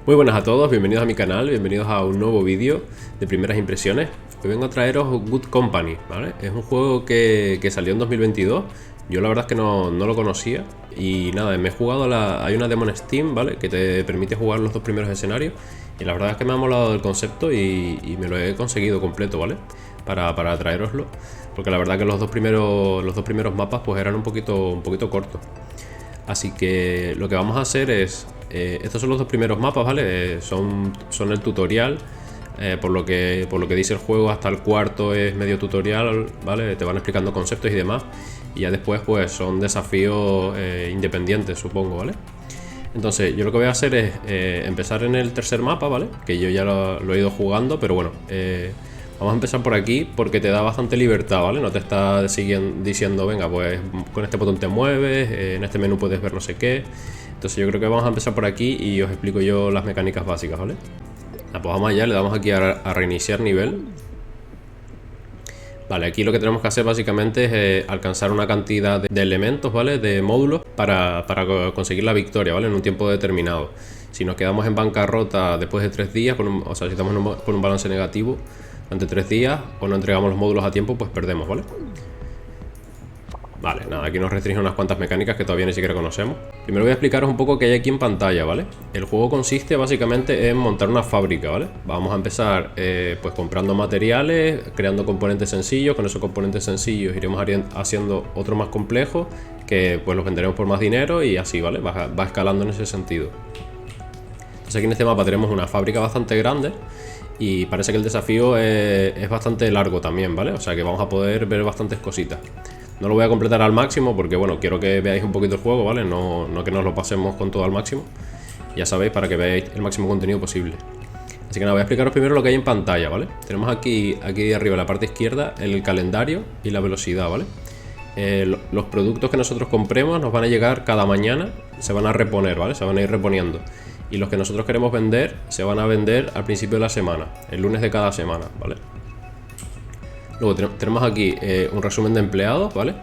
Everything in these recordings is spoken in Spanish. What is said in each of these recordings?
Muy buenas a todos, bienvenidos a mi canal, bienvenidos a un nuevo vídeo de primeras impresiones. Hoy vengo a traeros Good Company, ¿vale? Es un juego que salió en 2022. Yo la verdad es que no lo conocía. Y nada, me he jugado hay una demo en Steam, ¿vale? Que te permite jugar los dos primeros escenarios. Y la verdad es que me ha molado el concepto y me lo he conseguido completo, ¿vale? Para traeroslo. Porque la verdad que los dos primeros mapas pues eran un poquito cortos. Así que lo que vamos a hacer es... estos son los dos primeros mapas, ¿vale? Son el tutorial. Por lo que dice el juego, hasta el cuarto es medio tutorial, ¿vale? Te van explicando conceptos y demás. Y ya después pues son desafíos independientes, supongo, ¿vale? Entonces yo lo que voy a hacer es empezar en el tercer mapa, ¿vale? Que yo ya lo he ido jugando, pero bueno, vamos a empezar por aquí porque te da bastante libertad, ¿vale? No te está diciendo, venga, pues con este botón te mueves, en este menú puedes ver no sé qué. Entonces yo creo que vamos a empezar por aquí y os explico yo las mecánicas básicas, ¿vale? Pues vamos allá, le damos aquí a reiniciar nivel. Vale, aquí lo que tenemos que hacer básicamente es alcanzar una cantidad de elementos, ¿vale? De módulos para conseguir la victoria, ¿vale? En un tiempo determinado. Si nos quedamos en bancarrota después de 3 días, o sea, si estamos con un balance negativo durante 3 días o no entregamos los módulos a tiempo, pues perdemos, ¿vale? Vale, nada, aquí nos restringen unas cuantas mecánicas que todavía ni siquiera conocemos. Primero voy a explicaros un poco qué hay aquí en pantalla, ¿vale? El juego consiste básicamente en montar una fábrica, ¿vale? Vamos a empezar pues comprando materiales, creando componentes sencillos. Con esos componentes sencillos iremos haciendo otro más complejo, que pues los venderemos por más dinero y así, ¿vale? Va escalando en ese sentido. Entonces aquí en este mapa tenemos una fábrica bastante grande y parece que el desafío es bastante largo también, ¿vale? O sea que vamos a poder ver bastantes cositas. No lo voy a completar al máximo porque, bueno, quiero que veáis un poquito el juego, ¿vale? No que nos lo pasemos con todo al máximo. Ya sabéis, para que veáis el máximo contenido posible. Así que nada, voy a explicaros primero lo que hay en pantalla, ¿vale? Tenemos aquí arriba en la parte izquierda el calendario y la velocidad, ¿vale? Los productos que nosotros compremos nos van a llegar cada mañana, se van a reponer, ¿vale? Se van a ir reponiendo. Y los que nosotros queremos vender se van a vender al principio de la semana, el lunes de cada semana, ¿vale? Luego tenemos aquí un resumen de empleados, ¿vale?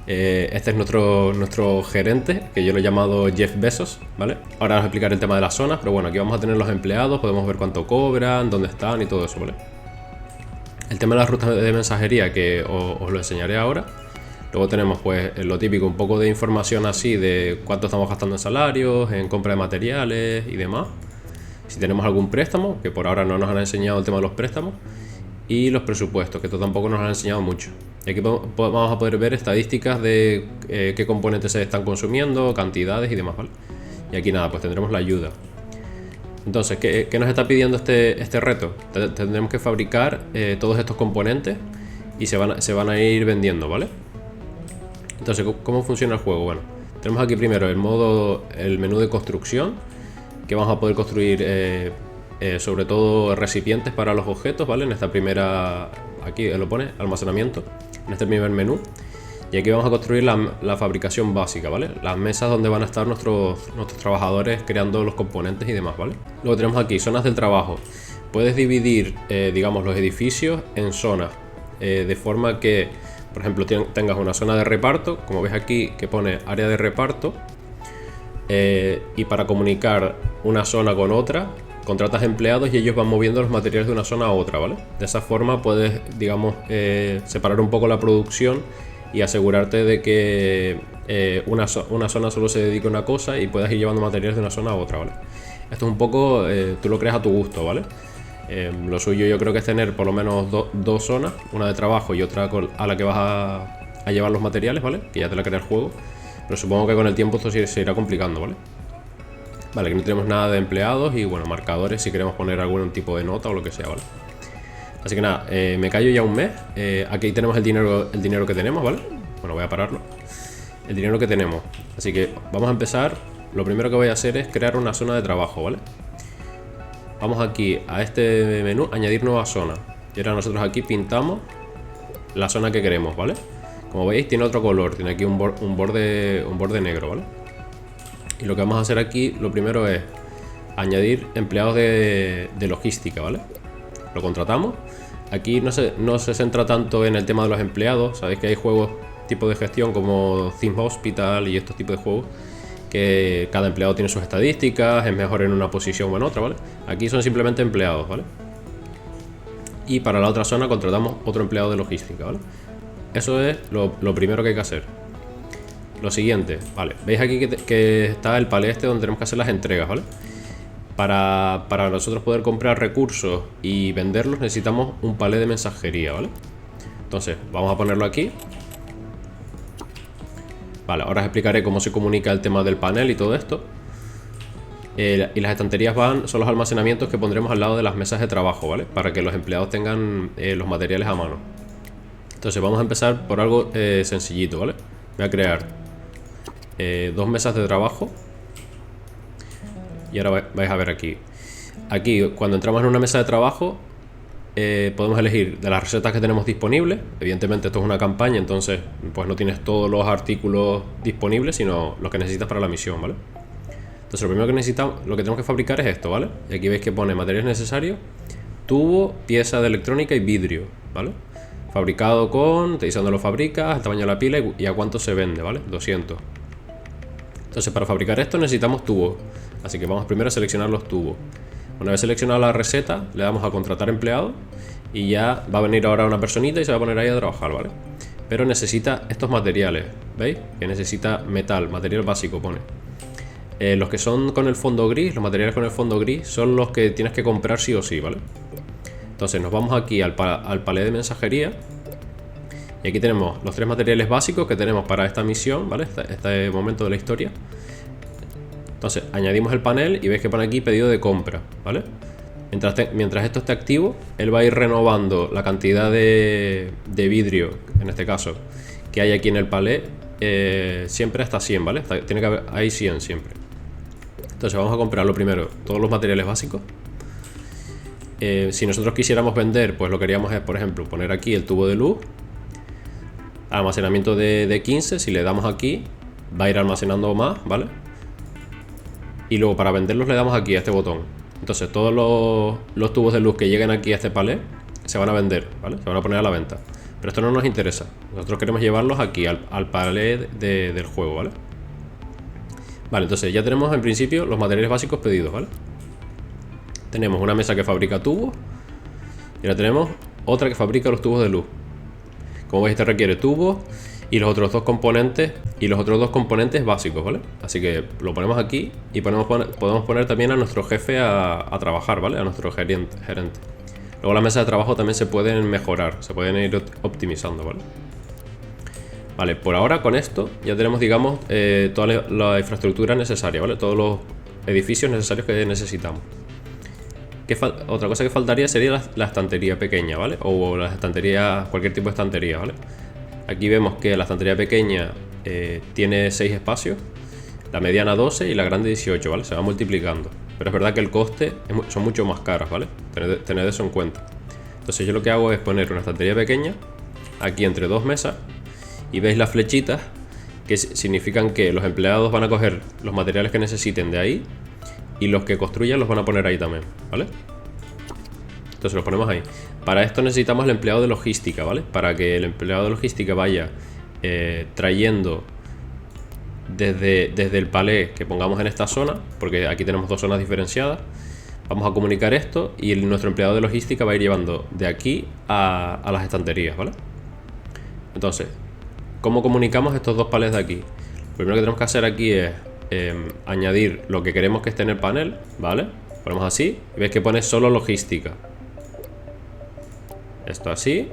Este es nuestro gerente, que yo lo he llamado Jeff Bezos, ¿vale? Ahora os explicaré el tema de las zonas, pero bueno, aquí vamos a tener los empleados, podemos ver cuánto cobran, dónde están y todo eso, ¿vale? El tema de las rutas de mensajería, que os lo enseñaré ahora. Luego tenemos pues lo típico, un poco de información así de cuánto estamos gastando en salarios, en compra de materiales y demás. Si tenemos algún préstamo, que por ahora no nos han enseñado el tema de los préstamos. Y los presupuestos, que esto tampoco nos han enseñado mucho. Y aquí vamos a poder ver estadísticas de qué componentes se están consumiendo, cantidades y demás, ¿vale? Y aquí nada, pues tendremos la ayuda. Entonces, ¿qué nos está pidiendo este reto? Tendremos que fabricar todos estos componentes y se van a ir vendiendo, ¿vale? Entonces, ¿cómo funciona el juego? Bueno, tenemos aquí primero el menú de construcción, que vamos a poder construir sobre todo recipientes para los objetos, ¿vale? En esta primera, aquí lo pone, almacenamiento, en este primer menú. Y aquí vamos a construir la fabricación básica, ¿vale? Las mesas donde van a estar nuestros trabajadores creando los componentes y demás, ¿vale? Luego tenemos aquí zonas del trabajo. Puedes dividir, digamos, los edificios en zonas, de forma que, por ejemplo, tengas una zona de reparto, como ves aquí, que pone área de reparto, y para comunicar una zona con otra, contratas empleados y ellos van moviendo los materiales de una zona a otra, ¿vale? De esa forma puedes, digamos, separar un poco la producción y asegurarte de que una zona solo se dedique a una cosa y puedas ir llevando materiales de una zona a otra, ¿vale? Esto es un poco, tú lo creas a tu gusto, ¿vale? Lo suyo yo creo que es tener por lo menos dos zonas, una de trabajo y otra a la que vas a llevar los materiales, ¿vale? Que ya te la crea el juego, pero supongo que con el tiempo esto se irá complicando, ¿vale? Vale, aquí no tenemos nada de empleados y bueno, marcadores si queremos poner algún tipo de nota o lo que sea, ¿vale? Así que nada, me callo ya un mes. Aquí tenemos el dinero que tenemos, ¿vale? Bueno, voy a pararlo. El dinero que tenemos. Así que vamos a empezar. Lo primero que voy a hacer es crear una zona de trabajo, ¿vale? Vamos aquí a este menú, añadir nueva zona. Y ahora nosotros aquí pintamos la zona que queremos, ¿vale? Como veis tiene otro color, tiene aquí un borde negro, ¿vale? Y lo que vamos a hacer aquí, lo primero es añadir empleados de logística, ¿vale? Lo contratamos. Aquí no se centra tanto en el tema de los empleados. Sabéis que hay juegos tipo de gestión como Theme Hospital y estos tipos de juegos que cada empleado tiene sus estadísticas, es mejor en una posición o en otra, ¿vale? Aquí son simplemente empleados, ¿vale? Y para la otra zona contratamos otro empleado de logística, ¿vale? Eso es lo primero que hay que hacer. Lo siguiente, ¿vale? Veis aquí que está el palé este donde tenemos que hacer las entregas, ¿vale? Para nosotros poder comprar recursos y venderlos necesitamos un palé de mensajería, ¿vale? Entonces, vamos a ponerlo aquí. Vale, ahora os explicaré cómo se comunica el tema del panel y todo esto. Y las estanterías son los almacenamientos que pondremos al lado de las mesas de trabajo, ¿vale? Para que los empleados tengan los materiales a mano. Entonces vamos a empezar por algo sencillito, ¿vale? Voy a crear 2 mesas de trabajo. Y ahora vais a ver aquí. Aquí, cuando entramos en una mesa de trabajo, podemos elegir de las recetas que tenemos disponibles. Evidentemente esto es una campaña, entonces pues no tienes todos los artículos disponibles, sino los que necesitas para la misión, ¿vale? Entonces lo primero que necesitamos, lo que tenemos que fabricar es esto, ¿vale? Y aquí veis que pone materiales necesarios: tubo, pieza de electrónica y vidrio, ¿vale? Fabricado con, te dice dónde lo fabricas, el tamaño de la pila y a cuánto se vende, ¿vale? 200. Entonces para fabricar esto necesitamos tubos, así que vamos primero a seleccionar los tubos. Una vez seleccionada la receta, le damos a contratar empleado y ya va a venir ahora una personita y se va a poner ahí a trabajar, ¿vale? Pero necesita estos materiales, ¿veis? Que necesita metal, material básico pone. Los que son con el fondo gris, los materiales con el fondo gris son los que tienes que comprar sí o sí, ¿vale? Entonces nos vamos aquí al palé de mensajería. Y aquí tenemos los 3 materiales básicos que tenemos para esta misión, ¿vale? Este momento de la historia. Entonces añadimos el panel y veis que pone aquí pedido de compra, ¿vale? Mientras esto esté activo, él va a ir renovando la cantidad de vidrio, en este caso, que hay aquí en el palé, siempre hasta 100, ¿vale? Tiene que haber ahí 100 siempre. Entonces vamos a comprar lo primero, todos los materiales básicos. Si nosotros quisiéramos vender, pues lo que haríamos es, por ejemplo, poner aquí el tubo de luz, almacenamiento de 15, si le damos aquí, va a ir almacenando más, ¿vale? Y luego para venderlos le damos aquí a este botón. Entonces todos los tubos de luz que lleguen aquí a este palé se van a vender, ¿vale? Se van a poner a la venta. Pero esto no nos interesa. Nosotros queremos llevarlos aquí al palé del juego, ¿vale? Vale, entonces ya tenemos en principio los materiales básicos pedidos, ¿vale? Tenemos una mesa que fabrica tubos y ahora tenemos otra que fabrica los tubos de luz. Como veis, este requiere tubos y los otros dos componentes básicos, ¿vale? Así que lo ponemos aquí y podemos poner también a nuestro jefe a trabajar, ¿vale? A nuestro gerente. Luego las mesas de trabajo también se pueden mejorar, se pueden ir optimizando, ¿vale? Vale, por ahora con esto ya tenemos, digamos, toda la infraestructura necesaria, ¿vale? Todos los edificios necesarios que necesitamos. Otra cosa que faltaría sería la estantería pequeña, ¿vale? O las estanterías, cualquier tipo de estantería, ¿vale? Aquí vemos que la estantería pequeña tiene 6 espacios, la mediana 12 y la grande 18, ¿vale? Se va multiplicando. Pero es verdad que el coste son mucho más caras, ¿vale? Tened eso en cuenta. Entonces yo lo que hago es poner una estantería pequeña aquí entre 2 mesas y veis las flechitas que significan que los empleados van a coger los materiales que necesiten de ahí y los que construyan los van a poner ahí también, ¿vale? Entonces los ponemos ahí. Para esto necesitamos el empleado de logística, ¿vale? Para que el empleado de logística vaya trayendo desde el palé que pongamos en esta zona, porque aquí tenemos 2 zonas diferenciadas. Vamos a comunicar esto y nuestro empleado de logística va a ir llevando de aquí a las estanterías, ¿vale? Entonces, ¿cómo comunicamos estos 2 palés de aquí? Lo primero que tenemos que hacer aquí es añadir lo que queremos que esté en el panel, ¿vale? Ponemos así y veis que pone solo logística. Esto así,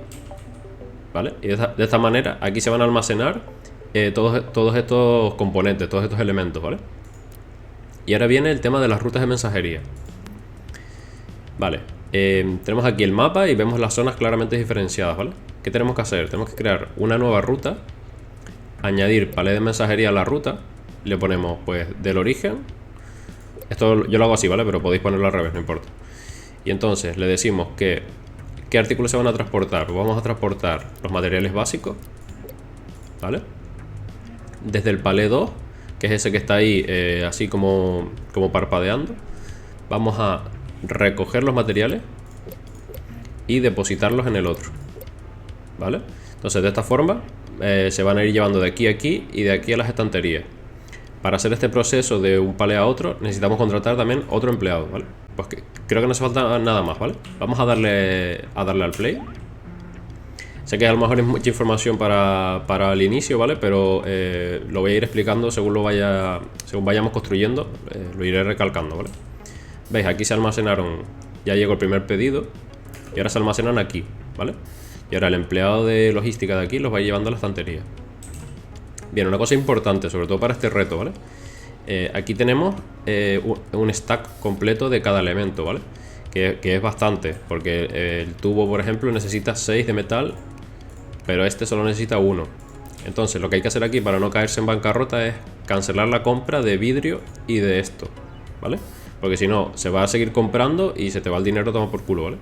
¿vale? Y de esta manera aquí se van a almacenar todos estos componentes, todos estos elementos, ¿vale? Y ahora viene el tema de las rutas de mensajería. Vale, tenemos aquí el mapa y vemos las zonas claramente diferenciadas, ¿vale? ¿Qué tenemos que hacer? Tenemos que crear una nueva ruta, añadir palé de mensajería a la ruta, le ponemos pues del origen. Esto yo lo hago así, ¿vale? Pero podéis ponerlo al revés, no importa. Y entonces le decimos que ¿qué artículos se van a transportar? Pues vamos a transportar los materiales básicos, ¿vale? Desde el palé 2, que es ese que está ahí así como parpadeando, vamos a recoger los materiales y depositarlos en el otro, ¿vale? Entonces de esta forma se van a ir llevando de aquí a aquí y de aquí a las estanterías. para hacer este proceso de un palé a otro necesitamos contratar también otro empleado, ¿vale? Pues creo que no hace falta nada más, ¿vale? Vamos a darle al play. Sé que a lo mejor es mucha información para el inicio, ¿vale? Pero lo voy a ir explicando según vayamos construyendo, lo iré recalcando, ¿vale? Veis, aquí se almacenaron, ya llegó el primer pedido y ahora se almacenan aquí, ¿vale? Y ahora el empleado de logística de aquí los va a ir llevando a la estantería. Bien, una cosa importante, sobre todo para este reto, ¿vale? Aquí tenemos un stack completo de cada elemento, ¿vale? Que es bastante, porque el tubo, por ejemplo, necesita 6 de metal, pero este solo necesita 1. Entonces lo que hay que hacer aquí para no caerse en bancarrota es cancelar la compra de vidrio y de esto, ¿vale? Porque si no, se va a seguir comprando y se te va el dinero a tomar por culo, ¿vale?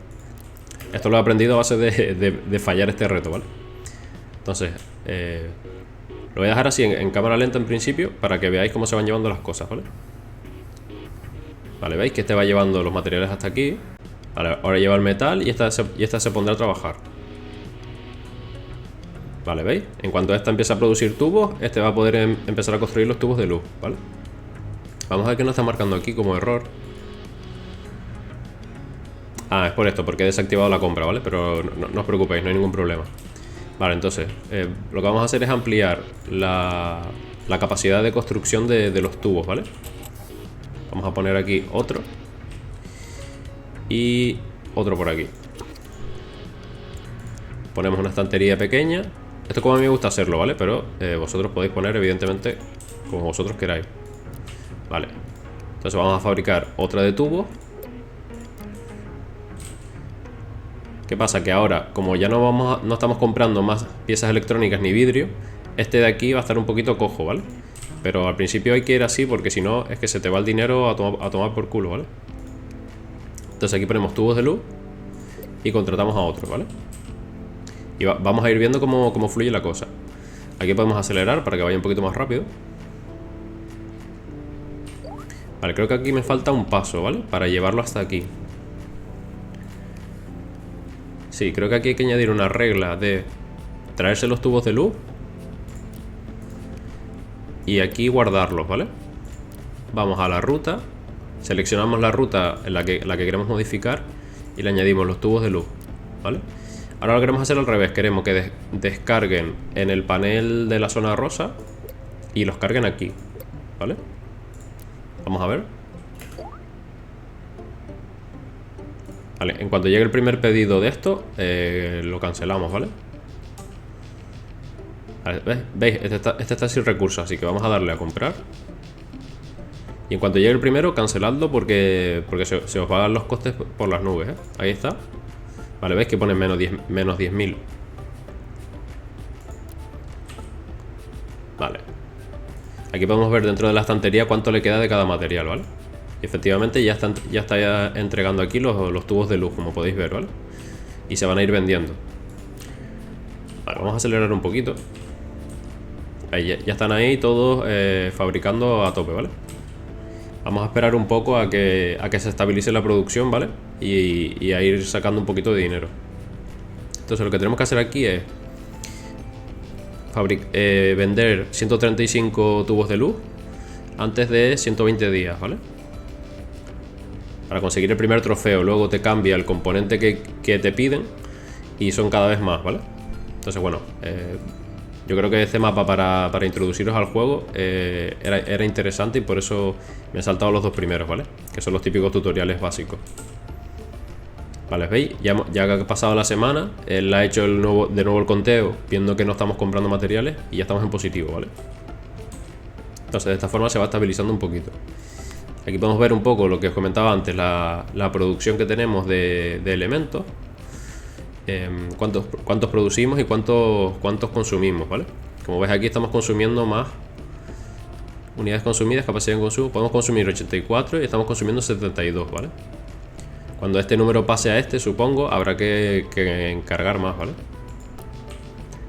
Esto lo he aprendido a base de fallar este reto, ¿vale? Entonces, lo voy a dejar así en cámara lenta en principio para que veáis cómo se van llevando las cosas, ¿vale? Vale, veis que este va llevando los materiales hasta aquí. Vale, ahora lleva el metal y esta se pondrá a trabajar. Vale, ¿veis? En cuanto esta empiece a producir tubos, este va a poder empezar a construir los tubos de luz, ¿vale? Vamos a ver qué nos está marcando aquí como error. Ah, es por esto, porque he desactivado la compra, ¿vale? Pero no os preocupéis, no hay ningún problema. Vale, entonces, lo que vamos a hacer es ampliar la capacidad de construcción de los tubos, ¿vale? Vamos a poner aquí otro. Y otro por aquí. Ponemos una estantería pequeña. Esto es como a mí me gusta hacerlo, ¿vale? Pero vosotros podéis poner, evidentemente, como vosotros queráis. Vale. Entonces vamos a fabricar otra de tubos. ¿Qué pasa? Que ahora, como ya no estamos comprando más piezas electrónicas ni vidrio, este de aquí va a estar un poquito cojo, ¿vale? Pero al principio hay que ir así porque si no es que se te va el dinero a tomar por culo, ¿vale? Entonces aquí ponemos tubos de luz y contratamos a otros, ¿vale? Y vamos a ir viendo cómo fluye la cosa. Aquí podemos acelerar para que vaya un poquito más rápido. Vale, creo que aquí me falta un paso, ¿vale? Para llevarlo hasta aquí. Sí, creo que aquí hay que añadir una regla de traerse los tubos de luz y aquí guardarlos, ¿vale? Vamos a la ruta, seleccionamos la ruta en la que queremos modificar y le añadimos los tubos de luz, ¿vale? Ahora lo queremos hacer al revés, queremos que descarguen en el panel de la zona rosa y los carguen aquí, ¿vale? Vamos a ver. Vale, en cuanto llegue el primer pedido de esto, lo cancelamos, ¿vale? Vale, ¿veis? Este está sin recursos, así que vamos a darle a comprar. Y en cuanto llegue el primero, canceladlo porque se os van los costes por las nubes, ¿eh? Ahí está. Vale, ¿veis que pone menos 10.000? Vale. Aquí podemos ver dentro de la estantería cuánto le queda de cada material, ¿vale? Y efectivamente ya está entregando aquí los tubos de luz, como podéis ver, ¿vale? Y se van a ir vendiendo. Vale, vamos a acelerar un poquito. Ahí, ya están ahí todos fabricando a tope, ¿vale? Vamos a esperar un poco a que se estabilice la producción, ¿vale? Y a ir sacando un poquito de dinero. Entonces lo que tenemos que hacer aquí es vender 135 tubos de luz antes de 120 días, ¿vale? Para conseguir el primer trofeo. Luego te cambia el componente que te piden y son cada vez más, ¿vale? Entonces, bueno, yo creo que este mapa para introduciros al juego era interesante y por eso me he saltado los dos primeros, ¿vale? Que son los típicos tutoriales básicos. Vale, ¿veis? Ya que ha pasado la semana, él ha hecho de nuevo el conteo, viendo que no estamos comprando materiales y ya estamos en positivo, ¿vale? Entonces de esta forma se va estabilizando un poquito. Aquí podemos ver un poco lo que os comentaba antes, la producción que tenemos de elementos. Cuántos producimos y cuántos consumimos, ¿vale? Como ves aquí estamos consumiendo más unidades consumidas, capacidad de consumo. Podemos consumir 84 y estamos consumiendo 72, ¿vale? Cuando este número pase a este, supongo, habrá que encargar más, ¿vale?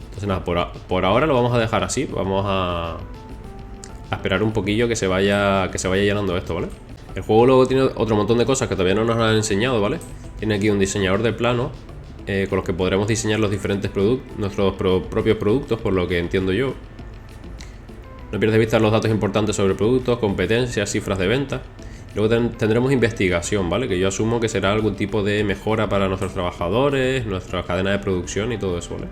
Entonces nada, por ahora lo vamos a dejar así. Vamos a esperar un poquillo que se vaya llenando esto, ¿vale? El juego luego tiene otro montón de cosas que todavía no nos han enseñado, ¿vale? Tiene aquí un diseñador de planos con los que podremos diseñar los diferentes productos, nuestros propios productos, por lo que entiendo yo. No pierdas de vista los datos importantes sobre productos, competencias, cifras de venta. Luego tendremos investigación, ¿vale? Que yo asumo que será algún tipo de mejora para nuestros trabajadores, nuestra cadena de producción y todo eso, ¿vale?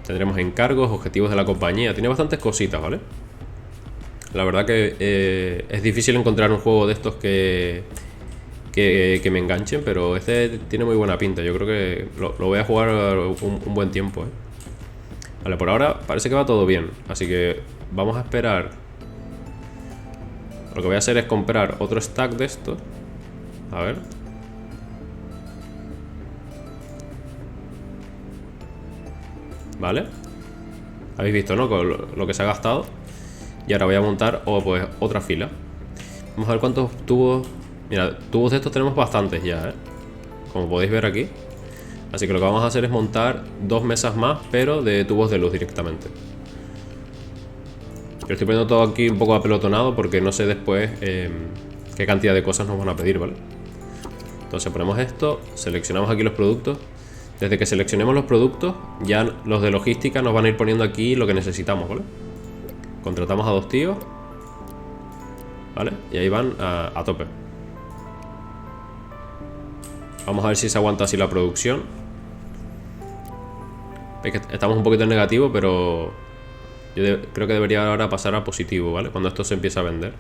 Tendremos encargos, objetivos de la compañía. Tiene bastantes cositas, ¿vale? La verdad que es difícil encontrar un juego de estos que me enganchen, pero este tiene muy buena pinta. Yo creo que lo voy a jugar un buen tiempo, ¿eh? Vale, por ahora parece que va todo bien. Así que vamos a esperar. Lo que voy a hacer es comprar otro stack de estos. A ver. Vale. Habéis visto, ¿no? Con lo que se ha gastado. Y ahora voy a montar pues otra fila. Vamos a ver cuántos tubos. Mira, tubos de estos tenemos bastantes ya, ¿eh? Como podéis ver aquí. Así que lo que vamos a hacer es montar 2 mesas más, pero de tubos de luz directamente. Yo estoy poniendo todo aquí un poco apelotonado porque no sé después qué cantidad de cosas nos van a pedir, ¿vale? Entonces ponemos esto, seleccionamos aquí los productos. Desde que seleccionemos los productos, ya los de logística nos van a ir poniendo aquí lo que necesitamos, ¿vale? Contratamos a 2 tíos, ¿vale? Y ahí van a tope. Vamos a ver si se aguanta así la producción. Es que estamos un poquito en negativo, pero yo creo que debería ahora pasar a positivo, ¿vale? Cuando esto se empiece a vender.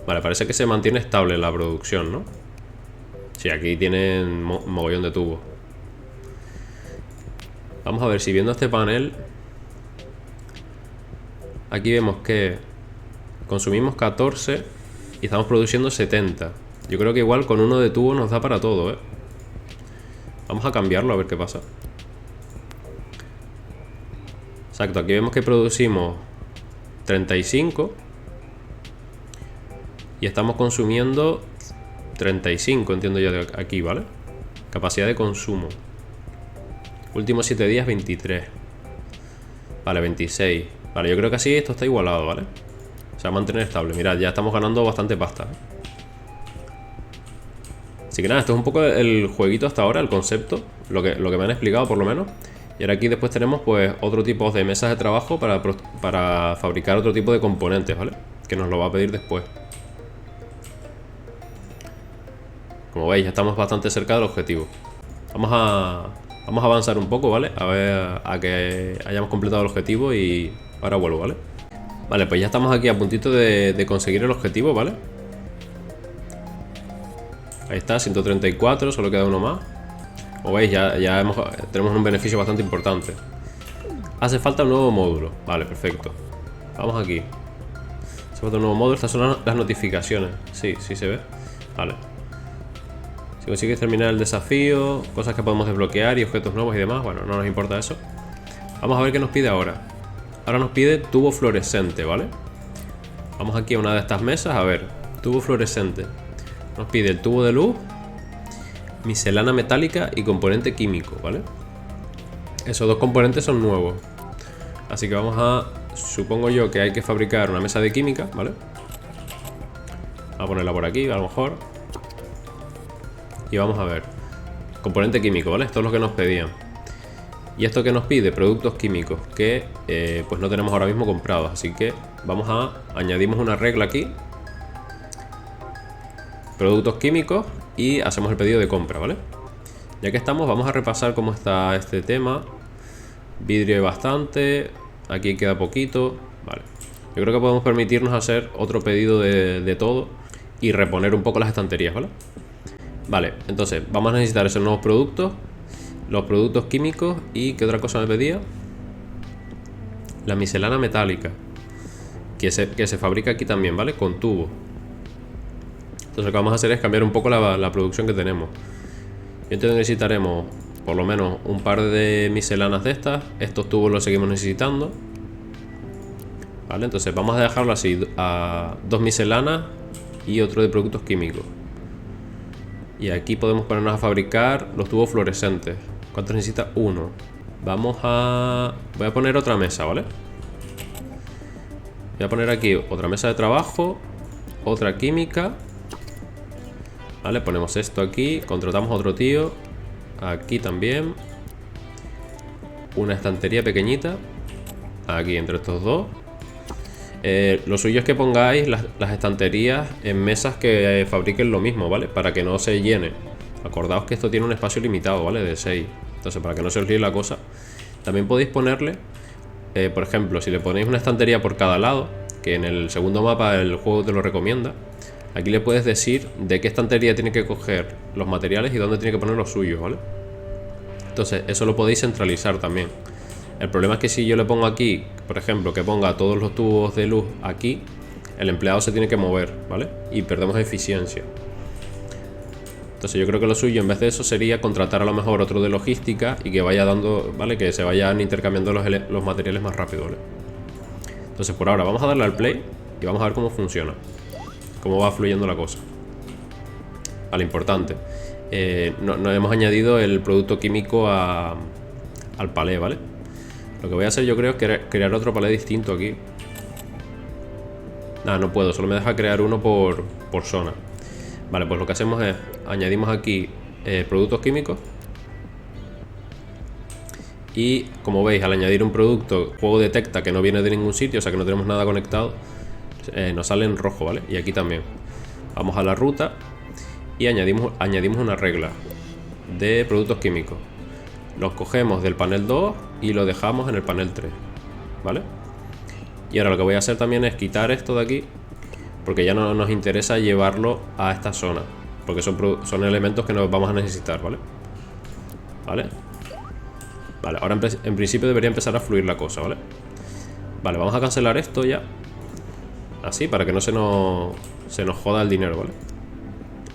Vale, parece que se mantiene estable la producción, ¿no? Sí, aquí tienen mogollón de tubos. Vamos a ver si viendo este panel. Aquí vemos que consumimos 14 y estamos produciendo 70. Yo creo que igual con uno de tubo nos da para todo, ¿eh? Vamos a cambiarlo a ver qué pasa. Exacto, aquí vemos que producimos 35 y estamos consumiendo 35, entiendo yo de aquí, ¿vale? Capacidad de consumo. Últimos 7 días, 23. Vale, 26. Vale, yo creo que así esto está igualado, ¿vale? Se va a mantener estable. Mirad, ya estamos ganando bastante pasta, ¿eh? Así que nada, esto es un poco el jueguito hasta ahora, el concepto, lo que me han explicado por lo menos. Y ahora aquí después tenemos pues otro tipo de mesas de trabajo para fabricar otro tipo de componentes, ¿vale? Que nos lo va a pedir después. Como veis, ya estamos bastante cerca del objetivo. Vamos a avanzar un poco, ¿vale? A ver a que hayamos completado el objetivo y ahora vuelvo, ¿vale? Vale, pues ya estamos aquí a puntito de conseguir el objetivo, ¿vale? Ahí está, 134, solo queda uno más. Como veis, ya tenemos un beneficio bastante importante. Hace falta un nuevo módulo. Vale, perfecto. Vamos aquí. Hace falta un nuevo módulo. Estas son las notificaciones. Sí, sí se ve. Vale. Si consigues terminar el desafío, cosas que podemos desbloquear y objetos nuevos y demás, bueno, no nos importa eso. Vamos a ver qué nos pide ahora. Ahora nos pide tubo fluorescente, ¿vale? Vamos aquí a una de estas mesas, a ver, tubo fluorescente. Nos pide el tubo de luz, miscelánea metálica y componente químico, ¿vale? Esos dos componentes son nuevos. Así que vamos a, supongo yo que hay que fabricar una mesa de química, ¿vale? Vamos a ponerla por aquí, a lo mejor. Y vamos a ver. Componente químico, ¿vale? Esto es lo que nos pedían. Y esto que nos pide, productos químicos, que pues no tenemos ahora mismo comprados. Así que vamos a, añadimos una regla aquí. Productos químicos y hacemos el pedido de compra, ¿vale? Ya que estamos, vamos a repasar cómo está este tema. Vidrio hay bastante, aquí queda poquito, vale. Yo creo que podemos permitirnos hacer otro pedido de todo y reponer un poco las estanterías, ¿vale? Vale, entonces vamos a necesitar esos nuevos productos, los productos químicos y ¿qué otra cosa me pedía? La miscelánea metálica, que se fabrica aquí también, ¿vale? Con tubo. Entonces lo que vamos a hacer es cambiar un poco la producción que tenemos. Yo entiendo que necesitaremos por lo menos un par de misceláneas de estas. Estos tubos los seguimos necesitando, ¿vale? Entonces vamos a dejarlo así, a 2 misceláneas y otro de productos químicos. Y aquí podemos ponernos a fabricar los tubos fluorescentes. ¿Cuántos necesita? 1. Voy a poner otra mesa, ¿vale? Voy a poner aquí otra mesa de trabajo, otra química. Vale, ponemos esto aquí, contratamos a otro tío. Aquí también. una estantería pequeñita aquí entre estos dos. Lo suyo es que pongáis las estanterías en mesas que fabriquen lo mismo, ¿vale? Para que no se llene. Acordaos que esto tiene un espacio limitado, ¿vale? De 6. Entonces, para que no se os líe la cosa. También podéis ponerle, por ejemplo, si le ponéis una estantería por cada lado, que en el segundo mapa el juego te lo recomienda, aquí le puedes decir de qué estantería tiene que coger los materiales y dónde tiene que poner los suyos, ¿vale? Entonces, eso lo podéis centralizar también. El problema es que si yo le pongo aquí, por ejemplo, que ponga todos los tubos de luz aquí, el empleado se tiene que mover, ¿vale? Y perdemos eficiencia. Entonces yo creo que lo suyo en vez de eso sería contratar a lo mejor otro de logística y que vaya dando, ¿vale? Que se vayan intercambiando los materiales más rápido, ¿vale? Entonces por ahora vamos a darle al play y vamos a ver cómo funciona, cómo va fluyendo la cosa. Vale, importante. No hemos añadido el producto químico al palé, ¿vale? Lo que voy a hacer yo creo es crear otro palé distinto aquí. Nada, no puedo, solo me deja crear uno por zona. Vale, pues lo que hacemos es, añadimos aquí productos químicos. Y como veis, al añadir un producto, el juego detecta que no viene de ningún sitio, o sea que no tenemos nada conectado, nos sale en rojo, ¿vale? Y aquí también. Vamos a la ruta y añadimos una regla de productos químicos. Los cogemos del panel 2 y lo dejamos en el panel 3, ¿vale? Y ahora lo que voy a hacer también es quitar esto de aquí, porque ya no nos interesa llevarlo a esta zona, porque son elementos que nos vamos a necesitar, ¿vale? Vale, ahora en principio debería empezar a fluir la cosa, ¿vale? Vale, vamos a cancelar esto ya, así, para que no se nos joda el dinero, ¿vale?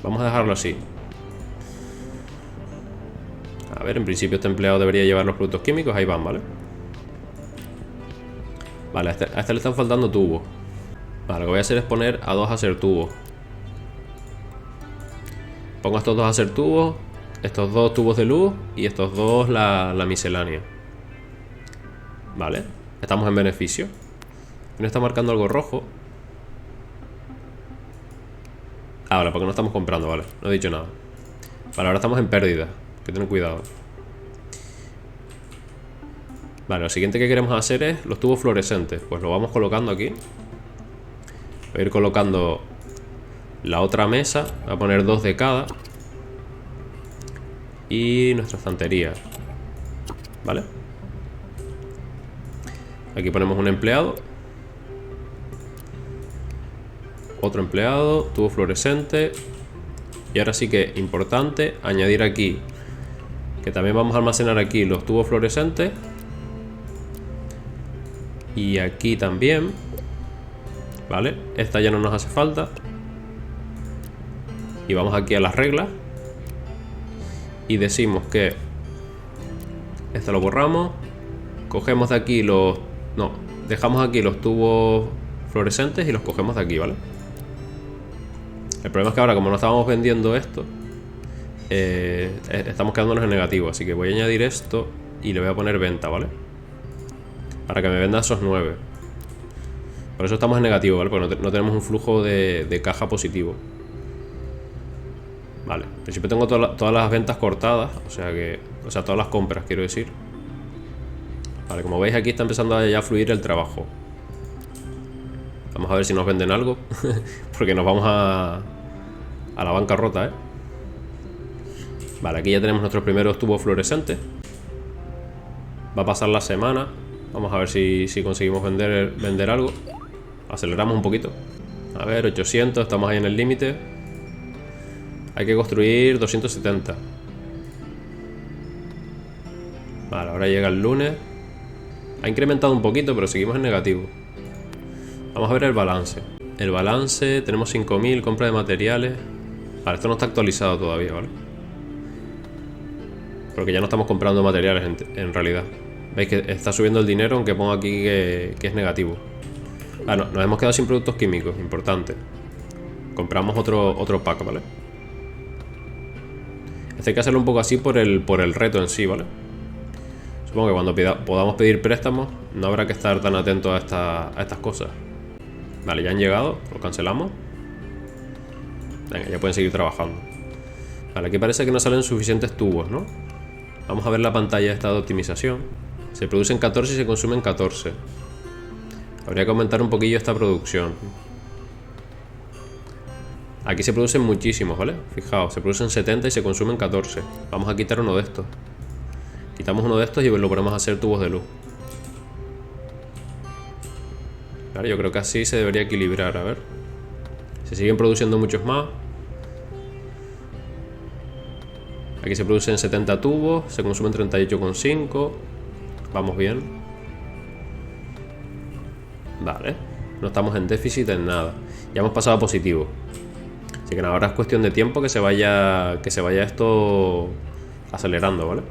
Vamos a dejarlo así. A ver, en principio este empleado debería llevar los productos químicos. Ahí van, ¿vale? Vale, a este le están faltando tubos. Vale, lo que voy a hacer es poner a 2 a hacer tubos. Pongo a estos 2 a hacer tubos, estos 2 tubos de luz y estos 2 la miscelánea. Vale, estamos en beneficio. ¿Quién está marcando algo rojo? Ah, vale, porque no estamos comprando, vale, no he dicho nada. Vale, ahora estamos en pérdida. Que tener cuidado. Vale, lo siguiente que queremos hacer es los tubos fluorescentes. Pues lo vamos colocando aquí. Voy a ir colocando la otra mesa. Voy a poner 2 de cada. Y nuestra estantería. Vale. Aquí ponemos un empleado. Otro empleado. Tubo fluorescente. Y ahora sí que importante añadir aquí, que también vamos a almacenar aquí los tubos fluorescentes. Y aquí también. Vale, esta ya no nos hace falta. Y vamos aquí a las reglas. Y decimos que esto lo borramos. Cogemos de aquí los... No, dejamos aquí los tubos fluorescentes y los cogemos de aquí, ¿vale? El problema es que ahora, como no estábamos vendiendo esto, estamos quedándonos en negativo. Así que voy a añadir esto y le voy a poner venta, ¿vale? Para que me venda esos 9. Por eso estamos en negativo, ¿vale? Porque no tenemos un flujo de caja positivo. Vale, en principio tengo todas las ventas cortadas. O sea, todas las compras, quiero decir. Vale, como veis aquí está empezando a ya fluir el trabajo. Vamos a ver si nos venden algo. Porque nos vamos a la bancarrota, ¿eh? Vale, aquí ya tenemos nuestros primeros tubos fluorescentes. Va a pasar la semana. Vamos a ver si conseguimos vender algo. Aceleramos un poquito. A ver, 800, estamos ahí en el límite. Hay que construir 270. Vale, ahora llega el lunes. Ha incrementado un poquito, pero seguimos en negativo. Vamos a ver el balance. El balance, tenemos 5.000, compra de materiales. Vale, esto no está actualizado todavía, ¿vale? Porque ya no estamos comprando materiales en realidad. Veis que está subiendo el dinero, aunque pongo aquí que es negativo. Bueno, nos hemos quedado sin productos químicos, importante. Compramos otro pack, ¿vale? Esto hay que hacerlo un poco así por el reto en sí, ¿vale? Supongo que cuando podamos pedir préstamos no habrá que estar tan atentos a estas cosas. Vale, ya han llegado, lo cancelamos. Venga, ya pueden seguir trabajando. Vale, aquí parece que no salen suficientes tubos, ¿no? Vamos a ver la pantalla esta de optimización. Se producen 14 y se consumen 14. Habría que aumentar un poquillo esta producción. Aquí se producen muchísimos, ¿vale? Fijaos, se producen 70 y se consumen 14. Vamos a quitar uno de estos. Quitamos uno de estos y lo ponemos a hacer tubos de luz. Vale, yo creo que así se debería equilibrar, a ver. Se siguen produciendo muchos más. Aquí se producen 70 tubos, se consumen 38,5. Vamos bien. Vale, no estamos en déficit en nada. Ya hemos pasado a positivo. Así que ahora es cuestión de tiempo que se vaya esto acelerando, ¿vale?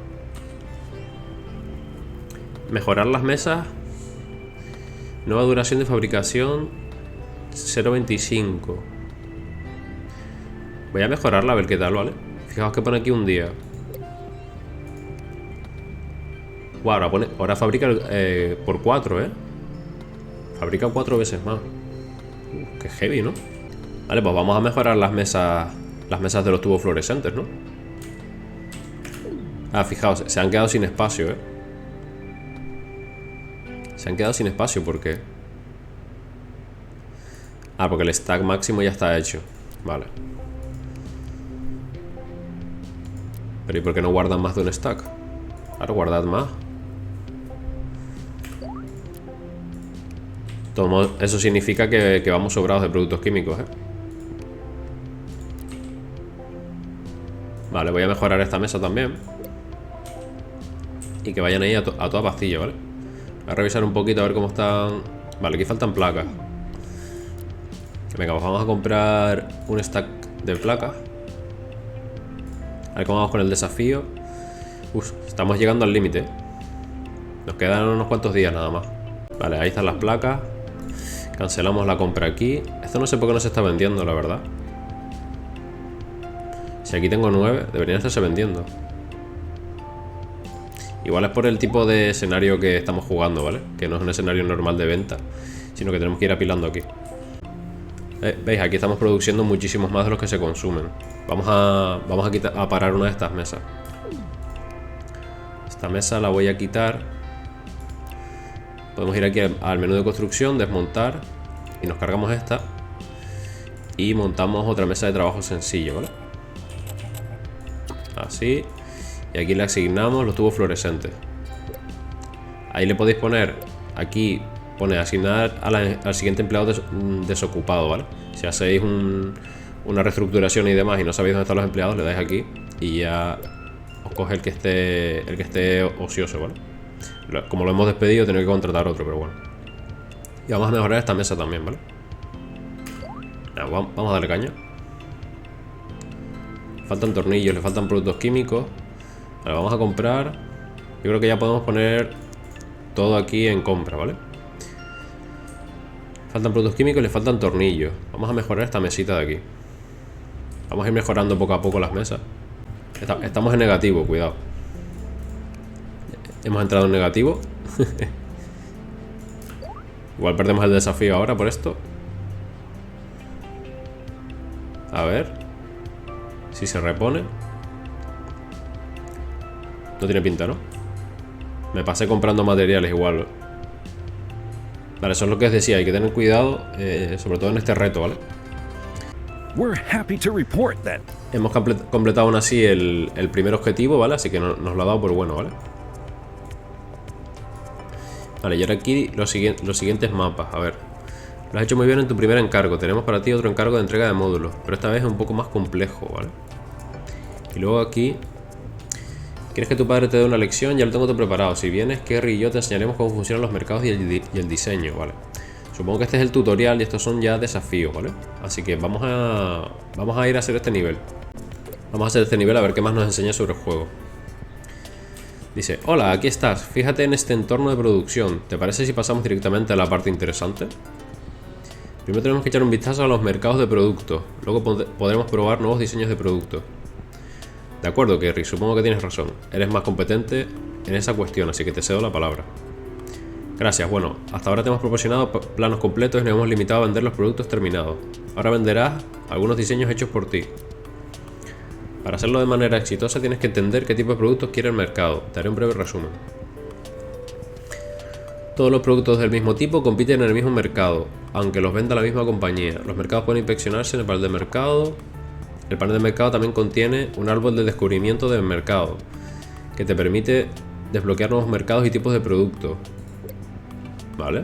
Mejorar las mesas. Nueva duración de fabricación 0,25. Voy a mejorarla a ver qué tal, ¿vale? Fijaos que pone aquí un día. Wow, ahora fabrica por 4, ¿eh? Fabrica 4 veces más. Qué heavy, ¿no? Vale, pues vamos a mejorar las mesas de los tubos fluorescentes, ¿no? Ah, fijaos, se han quedado sin espacio, ¿eh? Se han quedado sin espacio, ¿por qué? Ah, porque el stack máximo ya está hecho. Vale. Pero ¿y por qué no guardan más de un stack? Claro, guardad más. Eso significa que vamos sobrados de productos químicos, ¿eh? Vale, voy a mejorar esta mesa también. Y que vayan ahí a toda pastilla, ¿vale? Voy a revisar un poquito a ver cómo están. Vale, aquí faltan placas. Venga, pues vamos a comprar un stack de placas. A ver cómo vamos con el desafío. Uf, estamos llegando al límite. Nos quedan unos cuantos días nada más. Vale, ahí están las placas. Cancelamos la compra aquí. Esto no sé por qué no se está vendiendo, la verdad. Si aquí tengo 9, deberían estarse vendiendo. Igual es por el tipo de escenario que estamos jugando, ¿vale? Que no es un escenario normal de venta, sino que tenemos que ir apilando aquí. ¿Veis? Aquí estamos produciendo muchísimos más de los que se consumen. Vamos a parar una de estas mesas. Esta mesa la voy a quitar. Podemos ir aquí al menú de construcción, desmontar, y nos cargamos esta. Y montamos otra mesa de trabajo sencillo, ¿vale? Así. Y aquí le asignamos los tubos fluorescentes. Ahí le podéis poner, aquí pone asignar al siguiente empleado desocupado, ¿vale? Si hacéis una reestructuración y demás y no sabéis dónde están los empleados, le dais aquí y ya os coge el que esté ocioso, ¿vale? Como lo hemos despedido, tengo que contratar otro, pero bueno. Y vamos a mejorar esta mesa también, ¿vale? Vamos a darle caña. Faltan tornillos, le faltan productos químicos. Vale, vamos a comprar. Yo creo que ya podemos poner todo aquí en compra, ¿vale? Faltan productos químicos y le faltan tornillos. Vamos a mejorar esta mesita de aquí. Vamos a ir mejorando poco a poco las mesas. Estamos en negativo, cuidado. Hemos entrado en negativo. Igual perdemos el desafío ahora por esto. A ver si se repone. No tiene pinta, ¿no? Me pasé comprando materiales igual. Vale, eso es lo que os decía. Hay que tener cuidado, sobre todo en este reto, ¿vale? Hemos completado aún así el primer objetivo, ¿vale? Así que nos lo ha dado por bueno, ¿vale? Vale, y ahora aquí los siguientes mapas. A ver, lo has hecho muy bien en tu primer encargo. Tenemos para ti otro encargo de entrega de módulos, pero esta vez es un poco más complejo, ¿vale? Y luego aquí, ¿quieres que tu padre te dé una lección? Ya lo tengo todo preparado. Si vienes, Kerry y yo te enseñaremos cómo funcionan los mercados y el diseño, ¿vale? Supongo que este es el tutorial y estos son ya desafíos, ¿vale? Así que vamos a ir a hacer este nivel. Vamos a hacer este nivel a ver qué más nos enseña sobre el juego. Dice, hola, aquí estás. Fíjate en este entorno de producción. ¿Te parece si pasamos directamente a la parte interesante? Primero tenemos que echar un vistazo a los mercados de productos. Luego podremos probar nuevos diseños de productos. De acuerdo, Kerry, supongo que tienes razón. Eres más competente en esa cuestión, así que te cedo la palabra. Gracias, bueno, hasta ahora te hemos proporcionado planos completos y nos hemos limitado a vender los productos terminados. Ahora venderás algunos diseños hechos por ti. Para hacerlo de manera exitosa tienes que entender qué tipo de productos quiere el mercado. Te haré un breve resumen. Todos los productos del mismo tipo compiten en el mismo mercado, aunque los venda la misma compañía. Los mercados pueden inspeccionarse en el panel de mercado. El panel de mercado también contiene un árbol de descubrimiento del mercado, que te permite desbloquear nuevos mercados y tipos de productos. ¿Vale?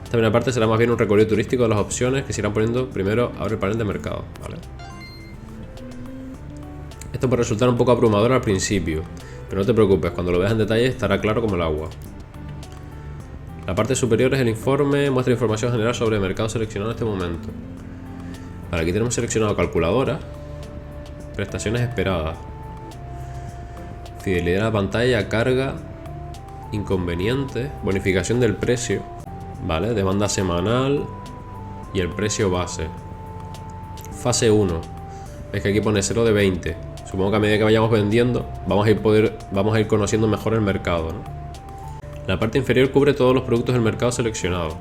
Esta primera parte será más bien un recorrido turístico de las opciones que se irán poniendo. Primero abre el panel de mercado. ¿Vale? Esto puede resultar un poco abrumador al principio, pero no te preocupes, cuando lo veas en detalle estará claro como el agua. La parte superior es el informe, muestra información general sobre el mercado seleccionado en este momento. Vale, aquí tenemos seleccionado calculadora, prestaciones esperadas, fidelidad a la pantalla, carga, inconvenientes, bonificación del precio, vale, demanda semanal y el precio base. Fase 1, ves que aquí pone 0 de 20. Supongo que a medida que vayamos vendiendo vamos a ir conociendo mejor el mercado, ¿no? La parte inferior cubre todos los productos del mercado seleccionado.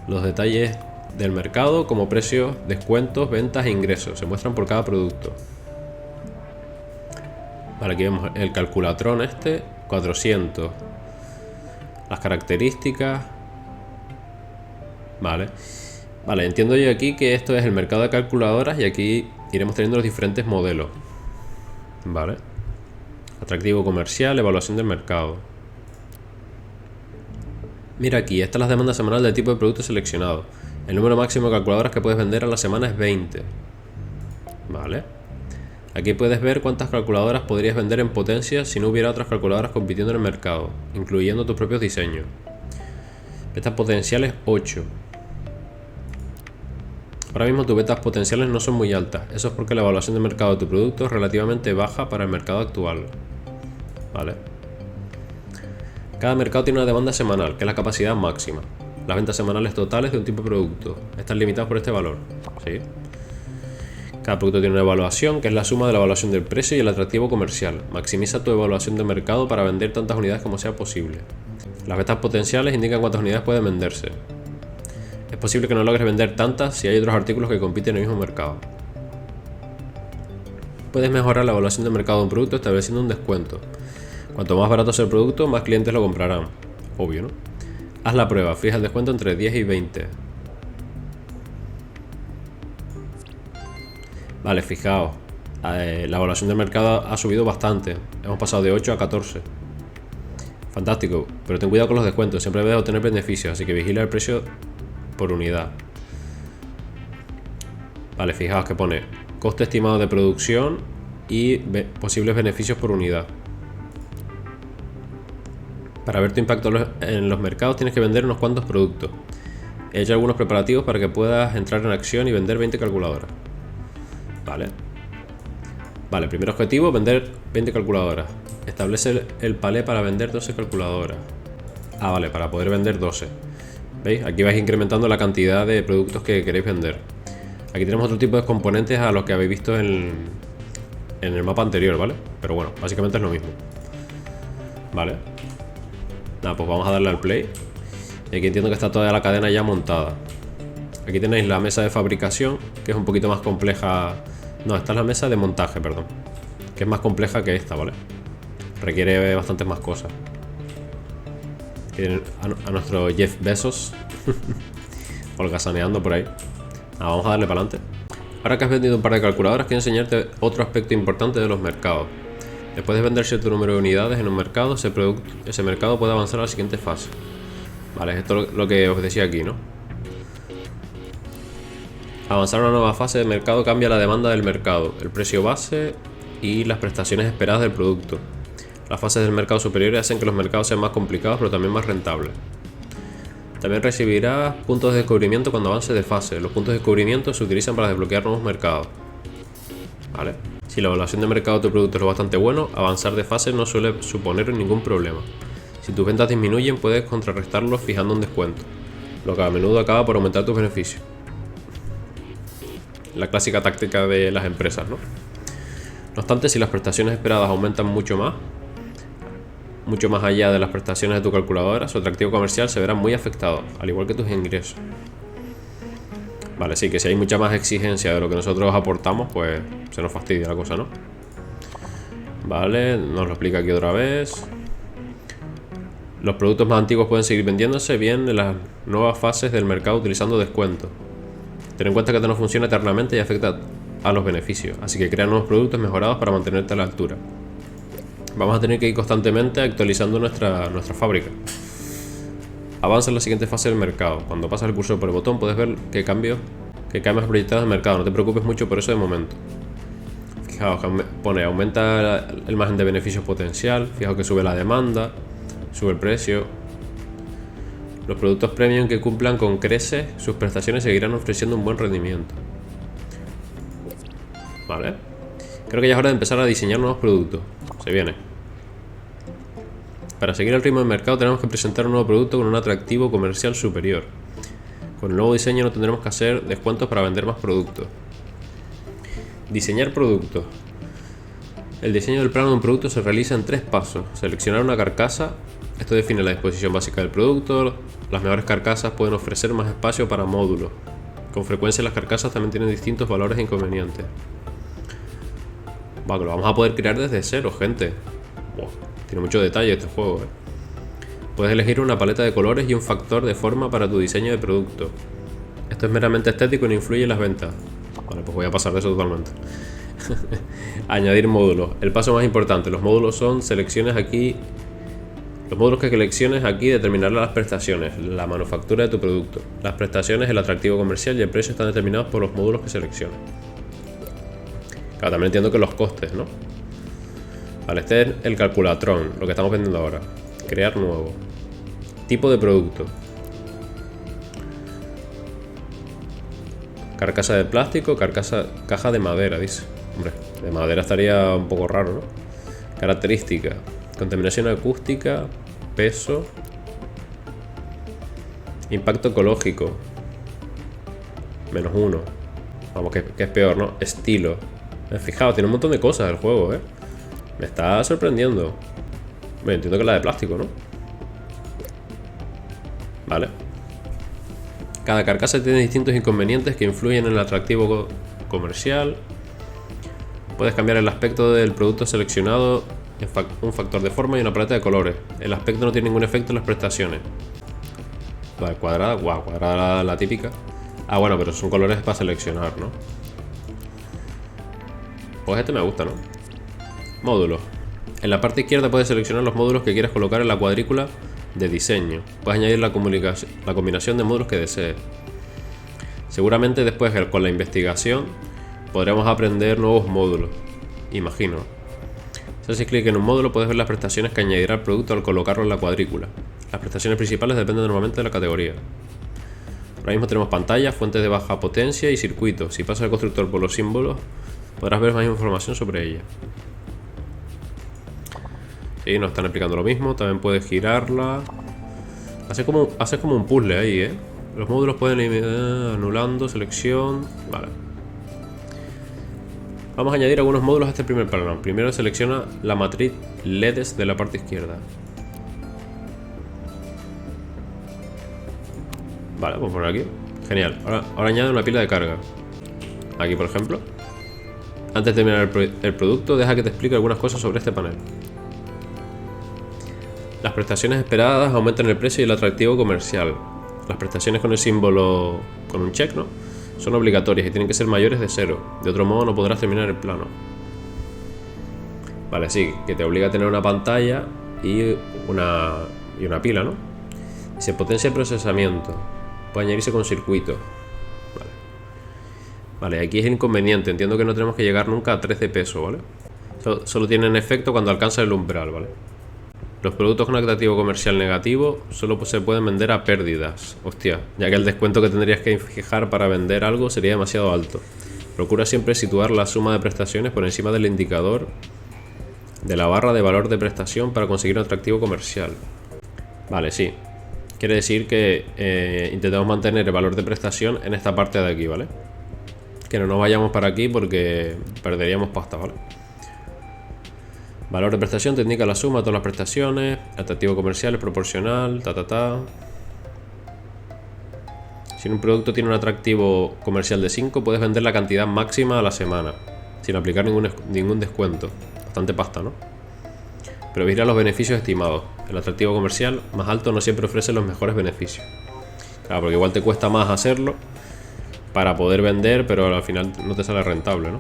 Los detalles del mercado como precios, descuentos, ventas e ingresos se muestran por cada producto. Vale, aquí vemos el calculatrón 400. Las características. Vale, entiendo yo aquí que esto es el mercado de calculadoras y aquí iremos teniendo los diferentes modelos. Vale. Atractivo comercial, evaluación del mercado. Mira aquí, esta es la demanda semanal del tipo de producto seleccionado. El número máximo de calculadoras que puedes vender a la semana es 20. Vale. Aquí puedes ver cuántas calculadoras podrías vender en potencia si no hubiera otras calculadoras compitiendo en el mercado, incluyendo tus propios diseños. Betas potenciales 8. Ahora mismo tus betas potenciales no son muy altas. Eso es porque la evaluación de mercado de tu producto es relativamente baja para el mercado actual. Vale. Cada mercado tiene una demanda semanal, que es la capacidad máxima. Las ventas semanales totales de un tipo de producto están limitadas por este valor. ¿Sí? Cada producto tiene una evaluación, que es la suma de la evaluación del precio y el atractivo comercial. Maximiza tu evaluación de mercado para vender tantas unidades como sea posible. Las ventas potenciales indican cuántas unidades pueden venderse. Es posible que no logres vender tantas si hay otros artículos que compiten en el mismo mercado. Puedes mejorar la evaluación de mercado de un producto estableciendo un descuento. Cuanto más barato sea el producto, más clientes lo comprarán. Obvio, ¿no? Haz la prueba, fija el descuento entre 10 y 20. Vale, fijaos. La evaluación del mercado ha subido bastante. Hemos pasado de 8 a 14. Fantástico, pero ten cuidado con los descuentos. Siempre debes obtener beneficios, así que vigila el precio por unidad. Vale, fijaos que pone coste estimado de producción y posibles beneficios por unidad. Para ver tu impacto en los mercados tienes que vender unos cuantos productos. He hecho algunos preparativos para que puedas entrar en acción y vender 20 calculadoras. Vale, primer objetivo, vender 20 calculadoras. Establece el palé para vender 12 calculadoras. Ah, vale, para poder vender 12. ¿Veis? Aquí vais incrementando la cantidad de productos que queréis vender. Aquí tenemos otro tipo de componentes a los que habéis visto en el mapa anterior, ¿vale? Pero bueno, básicamente es lo mismo. Vale. Nada, pues vamos a darle al play. Y aquí entiendo que está toda la cadena ya montada. Aquí tenéis la mesa de fabricación, que es un poquito más compleja. No, esta es la mesa de montaje, perdón. Que es más compleja que esta, ¿vale? Requiere bastantes más cosas. Tienen a nuestro Jeff Bezos holgazaneando por ahí. Vamos a darle para adelante. Ahora que has vendido un par de calculadoras, quiero enseñarte otro aspecto importante de los mercados. Después de vender cierto número de unidades en un mercado, ese mercado puede avanzar a la siguiente fase. Vale, esto es lo que os decía aquí, ¿no? Avanzar a una nueva fase de mercado cambia la demanda del mercado, el precio base y las prestaciones esperadas del producto. Las fases del mercado superior hacen que los mercados sean más complicados, pero también más rentables. También recibirás puntos de descubrimiento cuando avances de fase. Los puntos de descubrimiento se utilizan para desbloquear nuevos mercados. ¿Vale? Si la evaluación de mercado de tu producto es lo bastante bueno, avanzar de fase no suele suponer ningún problema. Si tus ventas disminuyen, puedes contrarrestarlo fijando un descuento, lo que a menudo acaba por aumentar tus beneficios. La clásica táctica de las empresas, ¿no? No obstante, si las prestaciones esperadas aumentan mucho más allá de las prestaciones de tu calculadora, su atractivo comercial se verá muy afectado, al igual que tus ingresos. Vale, sí, que si hay mucha más exigencia de lo que nosotros aportamos, pues se nos fastidia la cosa, ¿no? Vale, nos lo explica aquí otra vez. Los productos más antiguos pueden seguir vendiéndose bien en las nuevas fases del mercado utilizando descuentos. Ten en cuenta que esto no funciona eternamente y afecta a los beneficios, así que crea nuevos productos mejorados para mantenerte a la altura. Vamos a tener que ir constantemente actualizando nuestra fábrica. Avanza en la siguiente fase del mercado. Cuando pasas el cursor por el botón puedes ver qué cambios proyectados en el mercado. No te preocupes mucho por eso de momento. Fijaos que pone aumenta el margen de beneficios potencial. Fijaos que sube la demanda, sube el precio. Los productos premium que cumplan con creces sus prestaciones seguirán ofreciendo un buen rendimiento. Vale. Creo que ya es hora de empezar a diseñar nuevos productos. Se viene. Para seguir el ritmo del mercado tenemos que presentar un nuevo producto con un atractivo comercial superior. Con el nuevo diseño no tendremos que hacer descuentos para vender más productos. Diseñar productos. El diseño del plano de un producto se realiza en 3 pasos. Seleccionar una carcasa. Esto define la disposición básica del producto. Las mejores carcasas pueden ofrecer más espacio para módulos. Con frecuencia las carcasas también tienen distintos valores e inconvenientes. Lo vamos a poder crear desde cero, gente. Tiene mucho detalle este juego, Puedes elegir una paleta de colores y un factor de forma para tu diseño de producto. Esto es meramente estético y no influye en las ventas. Vale, pues voy a pasar de eso totalmente. Añadir módulos. El paso más importante. Los módulos son selecciones aquí. Los módulos que selecciones aquí determinarán las prestaciones, la manufactura de tu producto. Las prestaciones, el atractivo comercial y el precio están determinados por los módulos que selecciones. Claro, también entiendo que los costes, ¿no? Vale, este es el calculatrón, lo que estamos vendiendo ahora. Crear nuevo. Tipo de producto. Carcasa de plástico, caja de madera, dice. Hombre, de madera estaría un poco raro, ¿no? Característica. Contaminación acústica, peso. Impacto ecológico. -1. Vamos, que es peor, ¿no? Estilo. Fijaos, tiene un montón de cosas el juego, Me está sorprendiendo. Me entiendo que es la de plástico, ¿no? Vale. Cada carcasa tiene distintos inconvenientes que influyen en el atractivo comercial. Puedes cambiar el aspecto del producto seleccionado, un factor de forma y una paleta de colores. El aspecto no tiene ningún efecto en las prestaciones. Vale, cuadrada, cuadrada la típica. Ah, bueno, pero son colores para seleccionar, ¿no? Pues este me gusta, ¿no? Módulos. En la parte izquierda puedes seleccionar los módulos que quieras colocar en la cuadrícula de diseño. Puedes añadir la combinación de módulos que desees. Seguramente después con la investigación podremos aprender nuevos módulos. Imagino. Si haces clic en un módulo puedes ver las prestaciones que añadirá el producto al colocarlo en la cuadrícula. Las prestaciones principales dependen normalmente de la categoría. Ahora mismo tenemos pantallas, fuentes de baja potencia y circuitos. Si pasas al constructor por los símbolos podrás ver más información sobre ella. Sí, nos están explicando lo mismo. También puedes girarla. Hace como un puzzle ahí, Los módulos pueden ir anulando, selección. Vale. Vamos a añadir algunos módulos a este primer plano. Primero selecciona la matriz LEDs de la parte izquierda. Vale, vamos a poner aquí. Genial. Ahora añade una pila de carga. Aquí, por ejemplo. Antes de terminar el producto, deja que te explique algunas cosas sobre este panel. Las prestaciones esperadas aumentan el precio y el atractivo comercial. Las prestaciones con el símbolo, con un check, ¿no?, son obligatorias y tienen que ser mayores de 0. De otro modo no podrás terminar el plano. Vale, sí, que te obliga a tener una pantalla y una pila, ¿no? Se potencia el procesamiento. Puede añadirse con circuitos. Vale, aquí es el inconveniente. Entiendo que no tenemos que llegar nunca a 3 de peso, ¿vale? Solo tienen efecto cuando alcanza el umbral, ¿vale? Los productos con atractivo comercial negativo solo se pueden vender a pérdidas. Hostia, ya que el descuento que tendrías que fijar para vender algo sería demasiado alto. Procura siempre situar la suma de prestaciones por encima del indicador de la barra de valor de prestación para conseguir un atractivo comercial. Vale, sí. Quiere decir que intentamos mantener el valor de prestación en esta parte de aquí, ¿vale? Que no nos vayamos para aquí porque perderíamos pasta, ¿vale? Valor de prestación te indica la suma de todas las prestaciones. Atractivo comercial es proporcional, Si un producto tiene un atractivo comercial de 5, puedes vender la cantidad máxima a la semana, sin aplicar ningún descuento. Bastante pasta, ¿no? pero vigila los beneficios estimados. El atractivo comercial más alto no siempre ofrece los mejores beneficios. Claro, porque igual te cuesta más hacerlo para poder vender, pero al final no te sale rentable, ¿no?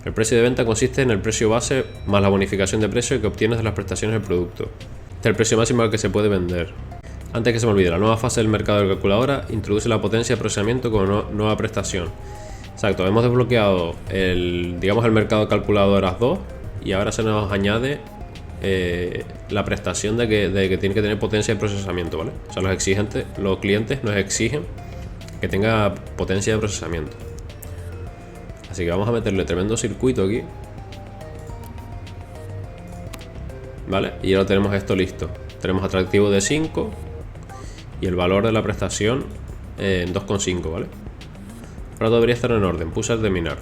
El precio de venta consiste en el precio base más la bonificación de precio que obtienes de las prestaciones del producto. Este es el precio máximo al que se puede vender. Antes que se me olvide, la nueva fase del mercado de calculadora introduce la potencia de procesamiento como nueva prestación. Exacto, hemos desbloqueado el mercado de calculadoras 2 y ahora se nos añade la prestación de que tiene que tener potencia de procesamiento, ¿vale? O sea, los clientes nos exigen que tenga potencia de procesamiento. Así que vamos a meterle tremendo circuito aquí. Vale, y ahora tenemos esto listo. Tenemos atractivo de 5 y el valor de la prestación en 2,5, ¿vale? Ahora debería estar en orden. Pulsar de minar.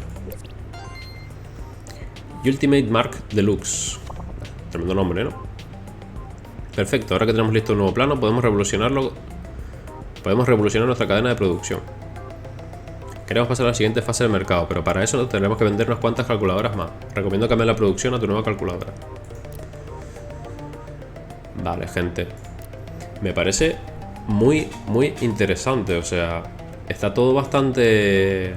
Ultimate Mark Deluxe. Tremendo nombre, ¿no? Perfecto, ahora que tenemos listo un nuevo plano, podemos revolucionar nuestra cadena de producción. Queremos pasar a la siguiente fase del mercado, pero para eso tendremos que vender unas cuantas calculadoras más. Recomiendo cambiar la producción a tu nueva calculadora. Vale, gente. Me parece muy interesante. O sea, está todo bastante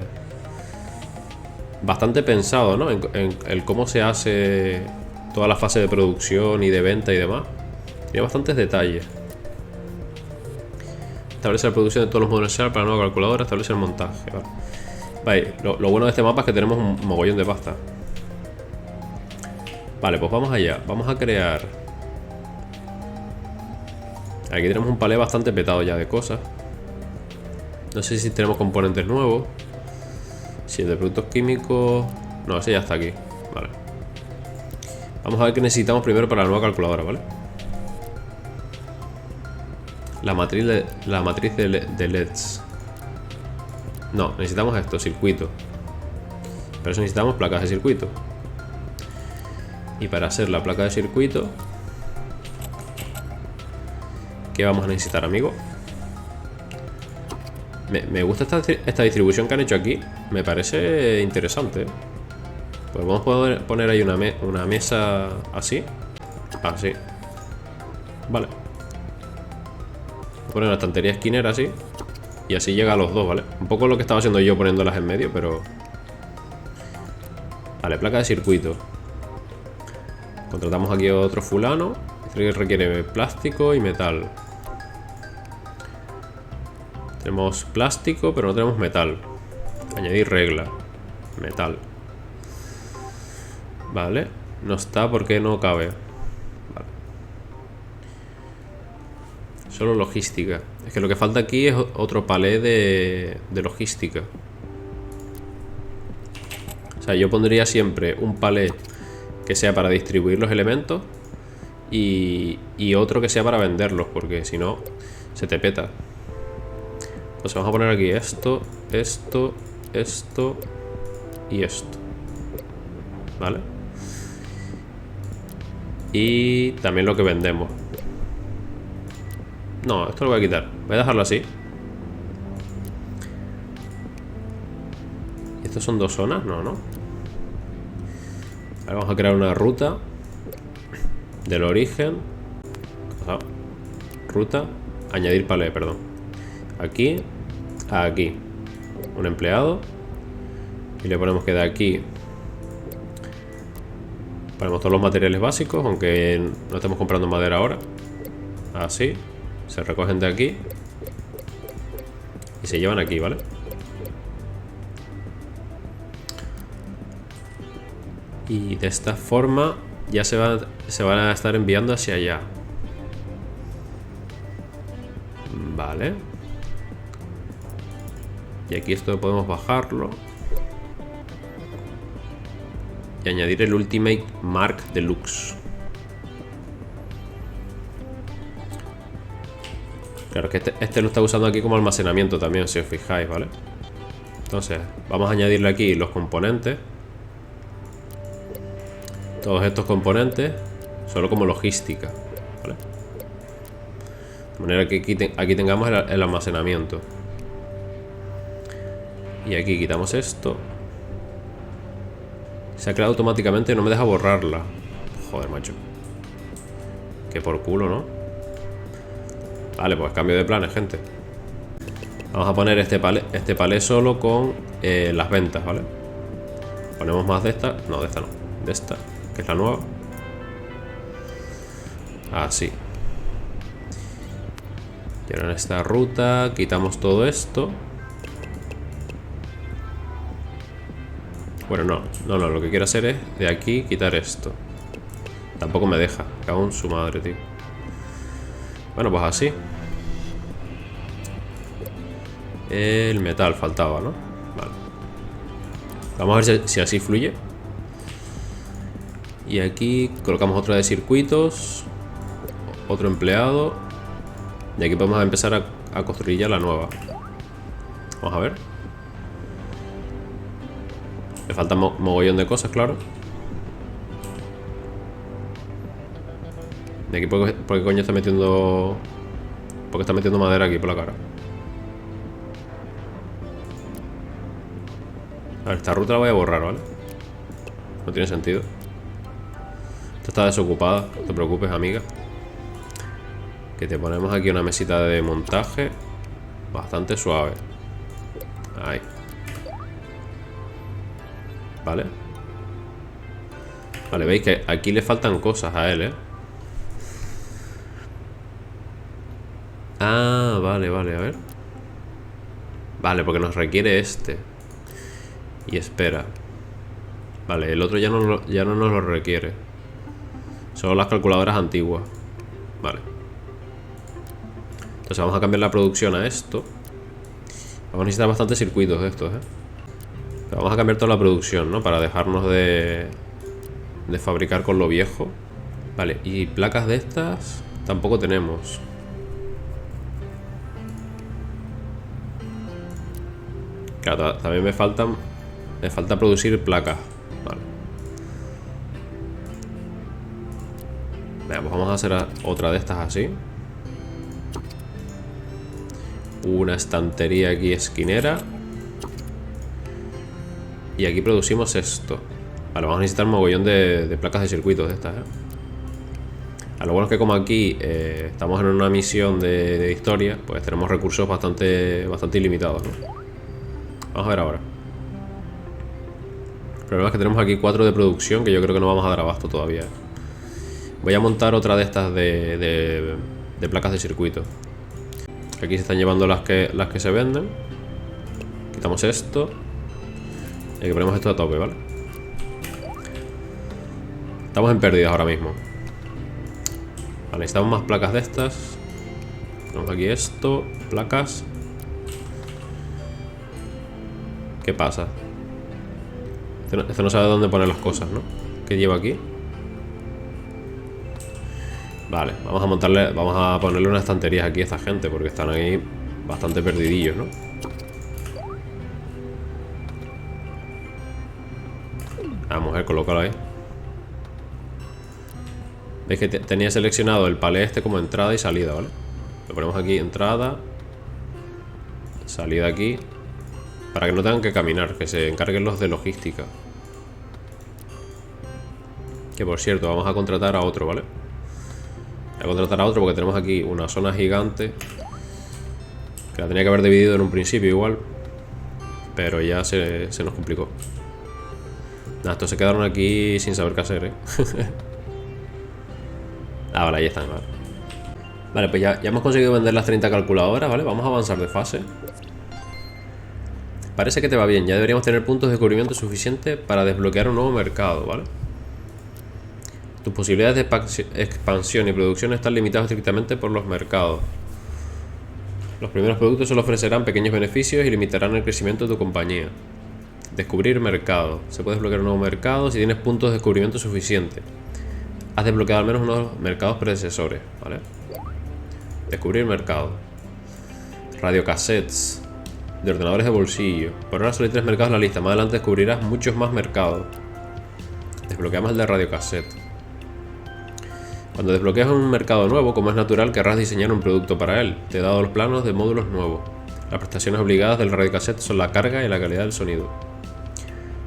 pensado, ¿no? En cómo se hace toda la fase de producción y de venta y demás. Tiene bastantes detalles. Establece la producción de todos los modelos necesarios para la nueva calculadora. Establece el montaje. Vale, lo bueno de este mapa es que tenemos un mogollón de pasta. Vale, pues vamos allá. Vamos a crear. Aquí tenemos un palé bastante petado ya de cosas. No sé si tenemos componentes nuevos. Si es de productos químicos. No, ese ya está aquí. Vale. Vamos a ver qué necesitamos primero para la nueva calculadora, ¿vale? La matriz de LEDs. No, necesitamos esto, circuito. Para eso necesitamos placas de circuito. Y para hacer la placa de circuito, ¿qué vamos a necesitar, amigo? Me gusta esta distribución que han hecho aquí. Me parece interesante. Pues vamos a poner ahí una mesa así. Así. Vale. Voy a poner una estantería esquinera así. Y así llega a los dos, ¿vale? Un poco lo que estaba haciendo yo poniéndolas en medio, pero... Vale, placa de circuito. Contratamos aquí a otro fulano. Este requiere plástico y metal. Tenemos plástico, pero no tenemos metal. Añadir regla. Metal. Vale. No está porque no cabe. Vale. Solo logística. Es que lo que falta aquí es otro palé de logística. O sea, yo pondría siempre un palé que sea para distribuir los elementos y otro que sea para venderlos, porque si no, se te peta. Entonces vamos a poner aquí esto y esto. ¿Vale? Y también lo que vendemos. No, esto lo voy a quitar. Voy a dejarlo así. ¿Estos son dos zonas? No, no. Ahora vamos a crear una ruta del origen. Ruta. Añadir palé, perdón. Aquí a aquí. Un empleado. Y le ponemos que de aquí ponemos todos los materiales básicos, aunque no estemos comprando madera ahora. Así. Se recogen de aquí y se llevan aquí, ¿vale? Y de esta forma ya se van a estar enviando hacia allá. Vale. Y aquí esto podemos bajarlo y añadir el Ultimate Mark Deluxe. Claro que este lo está usando aquí como almacenamiento también, si os fijáis, ¿vale? Entonces, vamos a añadirle aquí los componentes. Todos estos componentes, solo como logística, ¿vale? De manera que aquí tengamos el almacenamiento. Y aquí quitamos esto. Se ha creado automáticamente, no me deja borrarla. Joder, macho. Que por culo, ¿no? Vale, pues cambio de planes, gente. Vamos a poner este palé solo con las ventas, ¿vale? Ponemos más de esta. No, de esta no. De esta, que es la nueva. Así. Y ahora en esta ruta quitamos todo esto. Bueno, no, lo que quiero hacer es de aquí quitar esto. Tampoco me deja, cago en su madre, tío. Bueno, pues así. El metal faltaba, ¿no? Vale. Vamos a ver si así fluye. Y aquí colocamos otro de circuitos. Otro empleado. Y aquí podemos empezar a construir ya la nueva. Vamos a ver. Le falta mogollón de cosas, claro. ¿De aquí por qué coño está metiendo? ¿Por qué está metiendo madera aquí por la cara? A ver, esta ruta la voy a borrar, ¿vale? No tiene sentido. Esta está desocupada, no te preocupes, amiga. Que te ponemos aquí una mesita de montaje bastante suave. Ahí. Vale. Vale, veis que aquí le faltan cosas a él, ¿eh? Ah, vale, a ver. Vale, porque nos requiere este. Y espera. Vale, el otro ya no nos lo requiere. Son las calculadoras antiguas. Vale. Entonces vamos a cambiar la producción a esto. Vamos a necesitar bastantes circuitos de estos, ¿eh? Pero vamos a cambiar toda la producción, ¿no? Para dejarnos de fabricar con lo viejo. Vale, y placas de estas tampoco tenemos. Claro, también me falta producir placas. Vale. Venga, pues vamos a hacer otra de estas así. Una estantería aquí esquinera. Y aquí producimos esto. Vale, vamos a necesitar un mogollón de placas de circuitos de estas, ¿eh? A lo bueno es que como aquí estamos en una misión de historia, pues tenemos recursos bastante ilimitados, ¿no? Vamos a ver ahora. El problema es que tenemos aquí 4 de producción que yo creo que no vamos a dar abasto todavía. Voy a montar otra de estas de placas de circuito. Aquí se están llevando las que se venden. Quitamos esto. Y aquí ponemos esto a tope, ¿vale? Estamos en pérdidas ahora mismo. Vale, necesitamos más placas de estas. Ponemos aquí esto. Placas. ¿Qué pasa? Este no sabe dónde poner las cosas, ¿no? ¿Qué lleva aquí? Vale, vamos a ponerle unas estanterías aquí a esta gente, porque están ahí bastante perdidillos, ¿no? Ah, mujer, colócalo ahí. Veis que tenía seleccionado el palé este como entrada y salida, ¿vale? Lo ponemos aquí, entrada. Salida aquí. Para que no tengan que caminar, que se encarguen los de logística. Que por cierto, vamos a contratar a otro, ¿vale? Voy a contratar a otro porque tenemos aquí una zona gigante. Que la tenía que haber dividido en un principio igual. Pero ya se nos complicó. Nada, estos se quedaron aquí sin saber qué hacer, ¿eh? Ah, vale, ahí están, vale. Vale, pues ya hemos conseguido vender las 30 calculadoras, ¿vale? Vamos a avanzar de fase. Parece que te va bien, ya deberíamos tener puntos de descubrimiento suficientes para desbloquear un nuevo mercado, ¿vale? Tus posibilidades de expansión y producción están limitadas estrictamente por los mercados. Los primeros productos solo ofrecerán pequeños beneficios y limitarán el crecimiento de tu compañía. Descubrir mercado. Se puede desbloquear un nuevo mercado si tienes puntos de descubrimiento suficientes. Has desbloqueado al menos unos mercados predecesores, ¿vale? Descubrir mercado. Radiocassettes. De ordenadores de bolsillo. Por ahora solo hay 3 mercados en la lista. Más adelante descubrirás muchos más mercados. Desbloqueamos el de radiocassette. Cuando desbloqueas un mercado nuevo, como es natural, querrás diseñar un producto para él. Te he dado los planos de módulos nuevos. Las prestaciones obligadas del radiocassette son la carga y la calidad del sonido.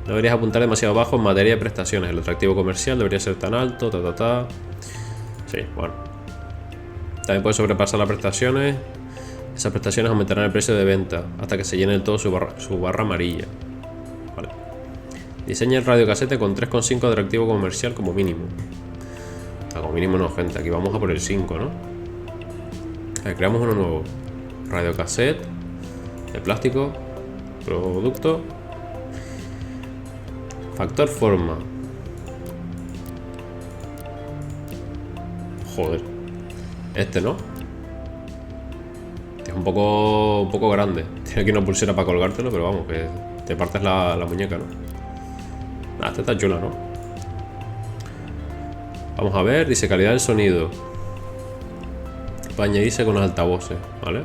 No deberías apuntar demasiado bajo en materia de prestaciones. El atractivo comercial debería ser tan alto, Sí, bueno. También puedes sobrepasar las prestaciones. Esas prestaciones aumentarán el precio de venta hasta que se llene del todo su barra amarilla. Vale. Diseña el radiocasete con 3,5 de atractivo comercial como mínimo. Como mínimo no, gente. Aquí vamos a por el 5, ¿no? A ver, creamos uno nuevo. Radiocassette. De plástico. Producto. Factor forma. Joder. Este, ¿no? Es un poco grande. Tiene aquí una pulsera para colgártelo, pero vamos, que te partes la muñeca, ¿no? Nada, esta está chula, ¿no? Vamos a ver, dice calidad del sonido. Puede añadirse con los altavoces, ¿vale?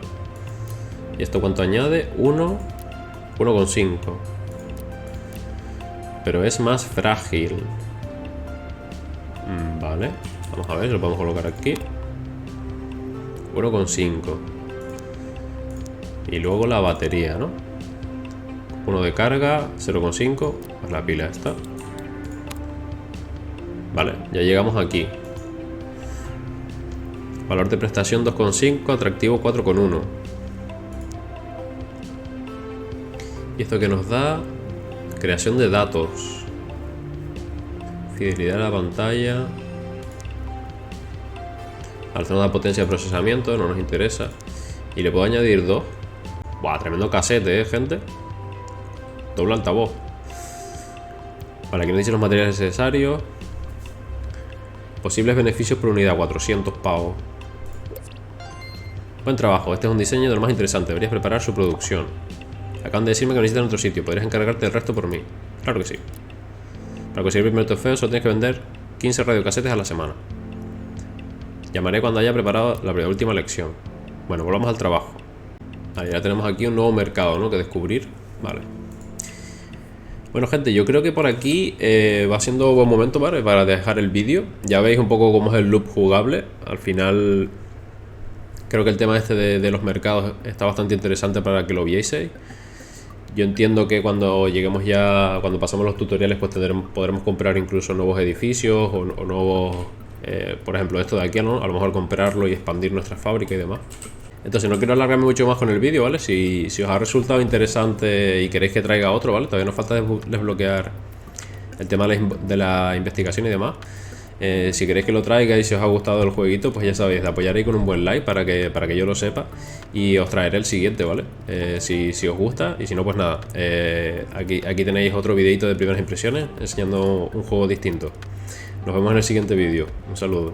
¿Y esto cuánto añade? 1,5. Pero es más frágil. Vale. Vamos a ver, lo podemos colocar aquí. 1,5. Y luego la batería, ¿no? 1 de carga, 0,5. Pues la pila esta. Vale, ya llegamos aquí. Valor de prestación 2,5, atractivo 4,1. ¿Y esto que nos da? Creación de datos. Fidelidad a la pantalla. Alternar la potencia de procesamiento, no nos interesa. Y le puedo añadir 2. Buah, tremendo casete, gente. Doble altavoz. Vale, aquí nos dice los materiales necesarios. Posibles beneficios por unidad, 400 pavos. Buen trabajo, este es un diseño de lo más interesante. Deberías preparar su producción. Acaban de decirme que lo necesitan en otro sitio. Podrías encargarte del resto por mí. Claro que sí. Para conseguir el primer trofeo solo tienes que vender 15 radiocasetes a la semana. Llamaré cuando haya preparado la última lección. Bueno, volvamos al trabajo. Vale, ya tenemos aquí un nuevo mercado, ¿no? Que descubrir. Vale. Bueno, gente, yo creo que por aquí va siendo buen momento, ¿vale? Para dejar el vídeo. Ya veis un poco cómo es el loop jugable. Al final, creo que el tema este de los mercados está bastante interesante para que lo vieseis. Yo entiendo que cuando lleguemos ya, cuando pasamos los tutoriales, pues podremos comprar incluso nuevos edificios o nuevos, por ejemplo, esto de aquí, ¿no? A lo mejor comprarlo y expandir nuestra fábrica y demás. Entonces no quiero alargarme mucho más con el vídeo, ¿vale? Si os ha resultado interesante y queréis que traiga otro, ¿vale? Todavía nos falta desbloquear el tema de la investigación y demás. Si queréis que lo traiga y si os ha gustado el jueguito, pues ya sabéis, de apoyar ahí con un buen like para que yo lo sepa. Y os traeré el siguiente, ¿vale? Si os gusta, y si no, pues nada. Aquí tenéis otro videito de primeras impresiones enseñando un juego distinto. Nos vemos en el siguiente vídeo. Un saludo.